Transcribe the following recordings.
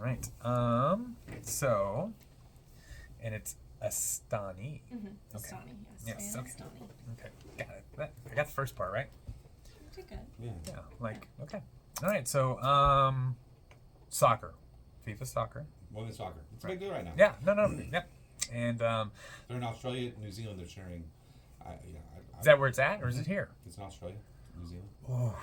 right. So, and it's Astani. Mm-hmm. Okay. Astani, Yes, Savannah okay. Astani. Okay, got it. I got the first part right. You did good. Yeah, okay. All right, so soccer, FIFA soccer. Women's soccer. It's a big deal right now. Yeah, no, yep. And They're in Australia, New Zealand. They're sharing. is that where it's at, or is it here? It's in Australia, New Zealand. Oh,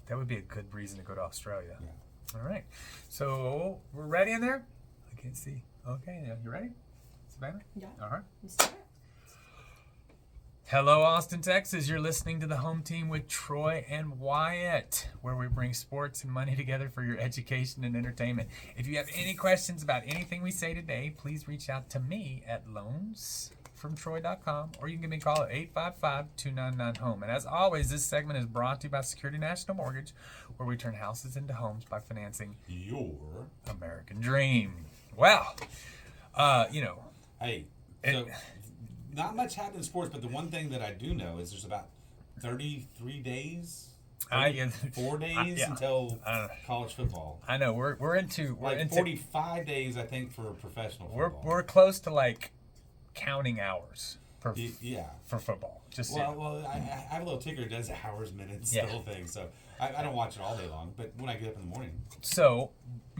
that would be a good reason to go to Australia. Yeah. All right, so we're ready in there. I can't see. Okay, yeah, you ready, Savannah? Yeah. All right. Let's start. Hello, Austin, Texas. You're listening to the Home Team with Troy and Wyatt, where we bring sports and money together for your education and entertainment. If you have any questions about anything we say today, please reach out to me at loansfromtroy.com, or you can give me a call at 855-299-HOME. And as always, this segment is brought to you by Security National Mortgage, where we turn houses into homes by financing Your American dream. Well, Hey, so not much happened in sports, but the one thing that I do know is there's about 33 days, 4 days until college football. I know we're into 45 days, I think, for professional football. We're close to like counting hours for football. Well, I have a little ticker that does hours, minutes, the whole thing. So I don't watch it all day long, but when I get up in the morning. So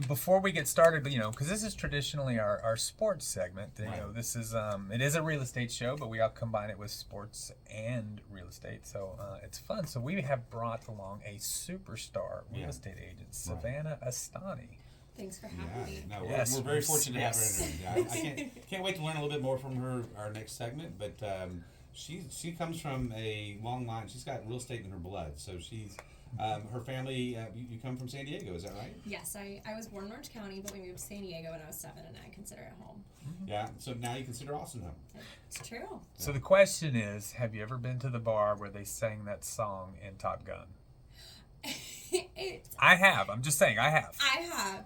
before we get started, because this is traditionally our sports segment. This is it is a real estate show, but we all combine it with sports and real estate, so it's fun. So we have brought along a superstar real estate agent, Savannah Astani. Thanks for having me. No, we're very fortunate to have her in. I can't wait to learn a little bit more from her our next segment, but she comes from a long line. She's got real estate in her blood, so she's. Her family, you come from San Diego, is that right? Yes, I was born in Orange County, but we moved to San Diego when I was 7, and I consider it home. Mm-hmm. Yeah, so now you consider Austin home. It's true. So the question is, have you ever been to the bar where they sang that song in Top Gun? I have. I'm just saying, I have. I have.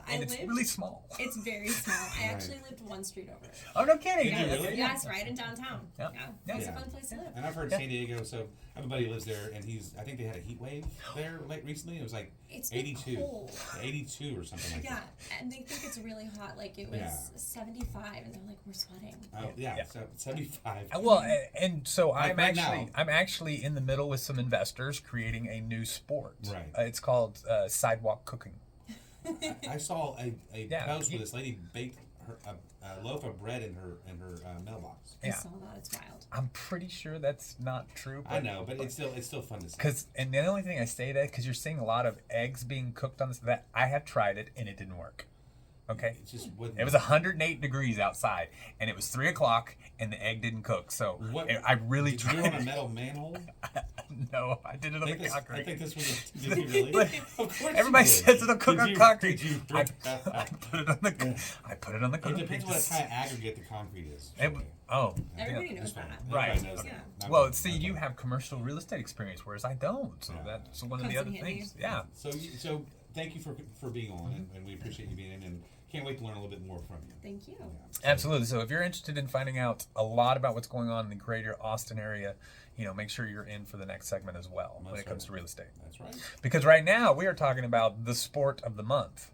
And it's really small. It's very small. I actually lived one street over. Oh, no kidding. Did you really? Yeah, it's right in downtown. Yep. Yeah. It's a fun place to live. And I've heard San Diego, so everybody lives there, and I think they had a heat wave there recently. It was like it's 82. Cold. 82 or something like that. Yeah, and they think it's really hot. Like it was 75, and they're like, we're sweating. Oh, yeah. So 75. Well, and so Like I'm actually in the middle with some investors creating a new sport. Right. It's called sidewalk cooking. I saw a post where this lady baked a loaf of bread in her mailbox. I saw that. It's wild. I'm pretty sure that's not true. I know, but it's still fun to see. And the only thing I say that because you're seeing a lot of eggs being cooked on this. That I have tried it and it didn't work. Okay. It just wouldn't. It was 108 degrees outside, and it was 3 o'clock, and the egg didn't cook. So I really tried. Did you do it on a metal manhole? No, I did it on the concrete. I think this was. Did you really? Of course. Everybody says it'll cook on concrete. I put it on the concrete. It depends what kind of aggregate the concrete is. Everybody knows that. Right. Everybody knows that. Well, see, you have commercial real estate experience, whereas I don't. So that's one of the other things. Yeah. So thank you for being on, and we appreciate you being in, and can't wait to learn a little bit more from you. Thank you. Absolutely. So if you're interested in finding out a lot about what's going on in the greater Austin area, make sure you're in for the next segment as well when it comes to real estate. That's right. Because right now we are talking about the sport of the month,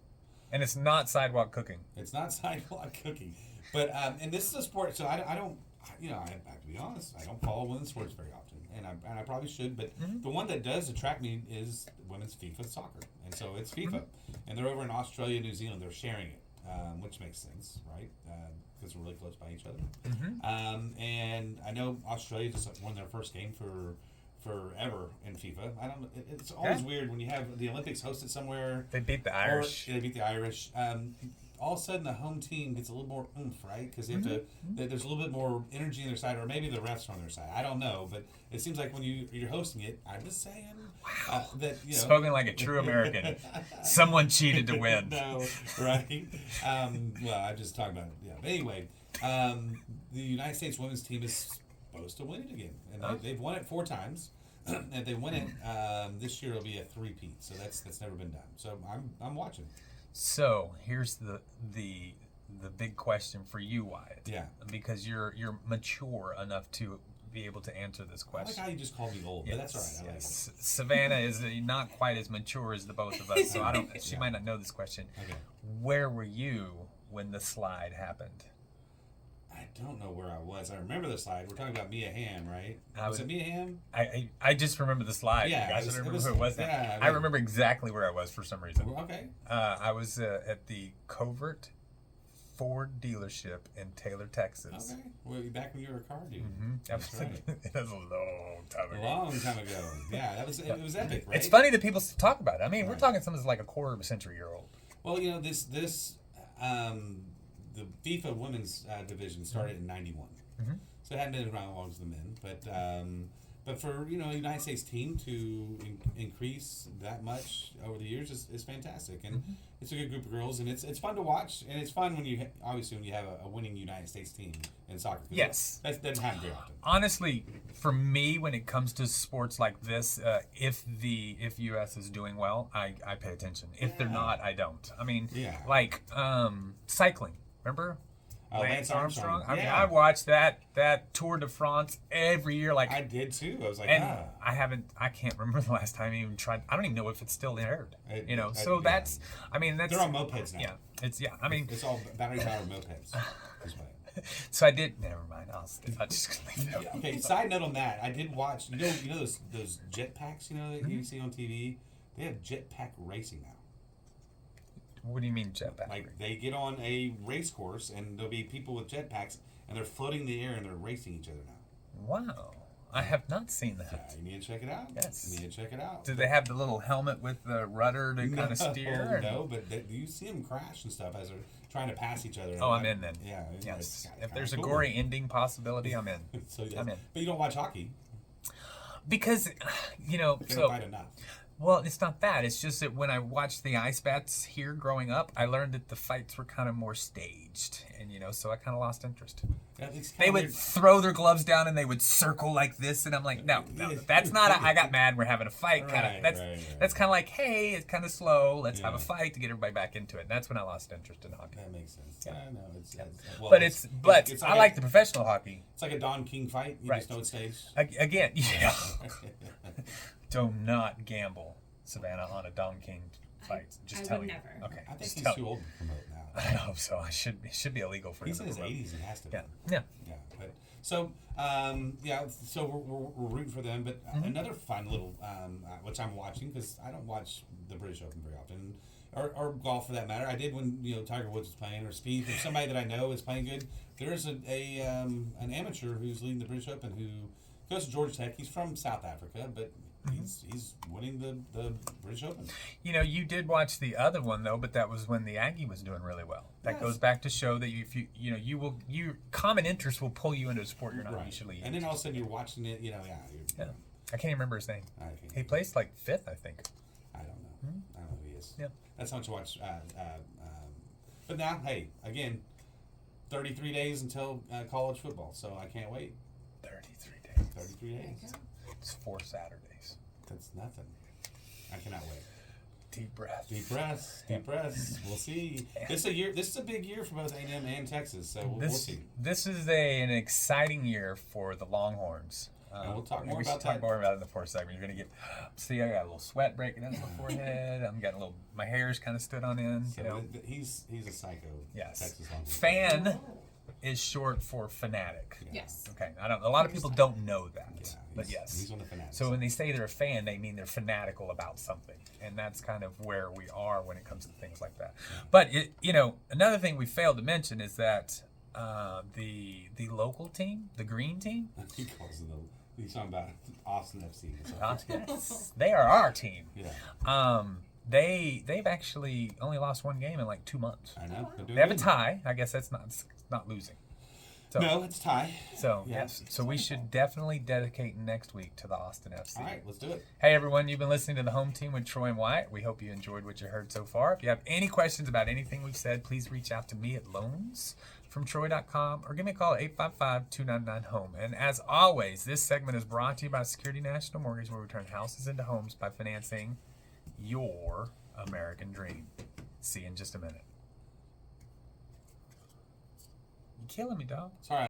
and it's not sidewalk cooking. It's not sidewalk cooking, but and this is a sport. So I don't. I have to be honest. I don't follow women's sports very often, and I probably should. But the one that does attract me is women's FIFA soccer, and so it's FIFA, and they're over in Australia, New Zealand. They're sharing it, which makes sense, right? Because we're really close by each other. And I know Australia just won their first game forever in FIFA. I don't. It's always weird when you have the Olympics hosted somewhere. They beat the Irish. They beat the Irish. All of a sudden, the home team gets a little more oomph, right? Because they have to. There's a little bit more energy on their side, or maybe the refs are on their side. I don't know, but it seems like when you're hosting it, I'm just saying that spoken like a true American. Someone cheated to win. No, right? Well, I'm just talking about it. Yeah, but anyway, the United States women's team is supposed to win it again, and they've won it 4 times. And if they win it this year, it'll be a 3-peat. So that's never been done. So I'm watching. So here's the big question for you, Wyatt. Yeah. Because you're mature enough to be able to answer this I like question. how you just called me old, but that's all right. I like it. Savannah is not quite as mature as the both of us, so I don't. She might not know this question. Okay. Where were you when the slide happened? I don't know where I was. I remember the slide. We're talking about Mia Hamm, right? Was it Mia Hamm? I just remember the slide. Yeah, You guys it remember was- who it was now? yeah, I remember exactly where I was for some reason. Okay. I was at the Covert Ford dealership in Taylor, Texas. Okay. Well, back when you were a car dude. That's right. It was a long time A ago. long time ago. Yeah, it was epic, right? It's funny that people still talk about it. I mean, we're Right. talking something that's like a quarter of a century year old. Well, you know, the FIFA women's division started in '91, so it hadn't been around as long as the men. But for a United States team to increase that much over the years is fantastic, and it's a good group of girls, and it's fun to watch, and it's fun when you obviously when you have a winning United States team in soccer. Yes, that doesn't happen very often. Honestly, for me, when it comes to sports like this, if U.S. is doing well, I pay attention. If they're not, I don't. I mean, like cycling. Remember? Lance Armstrong. I mean, I watched that Tour de France every year. Like I did too. I was like, and I can't remember the last time I even tried. I don't even know if it's still aired. That's. I mean, that's. They're on mopeds now. Yeah, I mean, it's all battery powered mopeds. This way. So I did. Never mind. I'll just leave it. Okay. Side note on that, I did watch. You know those jetpacks. That you see on TV. They have jetpack racing now. What do you mean jetpack? Like they get on a race course and there'll be people with jetpacks and they're floating in the air and they're racing each other now. Wow. I have not seen that. Yeah, you need to check it out. Yes. You need to check it out. Do they have the little helmet with the rudder to kind of steer? No, but you see them crash and stuff as they're trying to pass each other. Oh, I'm in then. Yeah. Yes. If there's a gory ending possibility, I'm in. I'm in. But you don't watch hockey. Because, They don't fight enough. Well, it's not that. It's just that when I watched the Ice Bats here growing up, I learned that the fights were kind of more staged, and so I kind of lost interest. Yeah, they would throw their gloves down and they would circle like this, and I'm like, no, that's not. I got mad. We're having a fight. That's kind of like, hey, it's kind of slow. Let's have a fight to get everybody back into it. And that's when I lost interest in hockey. That makes sense. Yeah, no, but I like the professional hockey. It's like a Don King fight. You just know it's staged. Again, yeah. Do not gamble, Savannah, on a Don King fight. Just tell would you. never. Okay. I think he's too old to promote now. I hope so. It should be illegal for him. He's in his 80s. He has to. Yeah. But so we're rooting for them. But another fun little which I'm watching because I don't watch the British Open very often, or golf for that matter. I did when Tiger Woods was playing, or Spieth, or somebody that I know is playing good. There is an amateur who's leading the British Open who goes to Georgia Tech. He's from South Africa, but he's winning the British Open. You did watch the other one though, but that was when the Aggie was doing really well. That goes back to show that your common interest will pull you into a sport you're not usually into. And then all of a sudden you're watching it. I can't even remember his name. He placed like 5th, I think. I don't know. I don't know who he is. Yeah. That's how much to watch. But now, hey, again, 33 days until college football, so I can't wait. 33 days. 33 days. It's 4 Saturdays. That's nothing. I cannot wait. Deep breath. Deep breaths. Deep breaths. We'll see. This is a big year for both A&M and Texas, so we'll see. This is an exciting year for the Longhorns. And we'll talk more we about should talk more about it in the fourth segment. You're gonna get. See, I got a little sweat breaking out my forehead. I'm getting a little. My hair's kind of stood on end. So he's a psycho. Yes. Texas Longhorn. Fan is short for fanatic. Yes. Okay. A lot of people don't know that. Yeah, but yes. He's on the fanatics. So when they say they're a fan, they mean they're fanatical about something, and that's kind of where we are when it comes to things like that. But another thing we failed to mention is that the local team, the green team. He calls it he's talking about Austin FC. Yes, they are our team. Yeah. They've actually only lost 1 game in like 2 months. I know. They have a tie. I guess that's not losing. So, no, it's a tie. So yes. So we should definitely dedicate next week to the Austin FC. All right, let's do it. Hey everyone, you've been listening to the Home Team with Troy and Wyatt. We hope you enjoyed what you heard so far. If you have any questions about anything we've said, please reach out to me at loansfromtroy.com or give me a call at 855-299-HOME. And as always, this segment is brought to you by Security National Mortgage, where we turn houses into homes by financing your American dream. See you in just a minute. You're killing me, dog. Sorry.